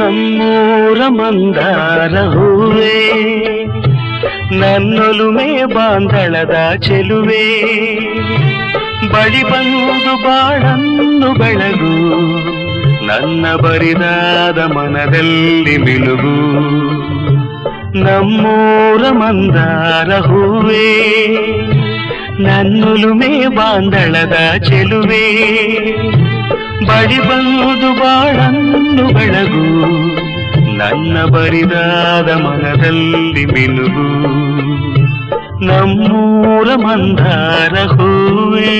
ನಮ್ಮೂರ ಮಂದಾರ ಹೂವೇ, ನನ್ನೊಲುಮೆ ಬಾಂಧಳದ ಚೆಲುವೆ, ಬಳಿ ಬಂದು ಬಾಳನ್ನು ಬೆಳಗು, ನನ್ನ ಬರಿದಾದ ಮನದಲ್ಲಿ ಮಿಲುಗು. ನಮ್ಮೂರ ಮಂದಾರ ಹೂವೇ, ನನ್ನೊಲುಮೆ ಬಾಂಧಳದ ಚೆಲುವೆ, ಬಳಿ ಬಂದು ಬಾಳನ್ನು ಬೆಳಗು, ನನ್ನ ಬರಿದಾದ ಮನದಲ್ಲಿ ಮಿನುಗು. ನಮ್ಮೂರ ಮಂದಾರ ಹೂವೇ.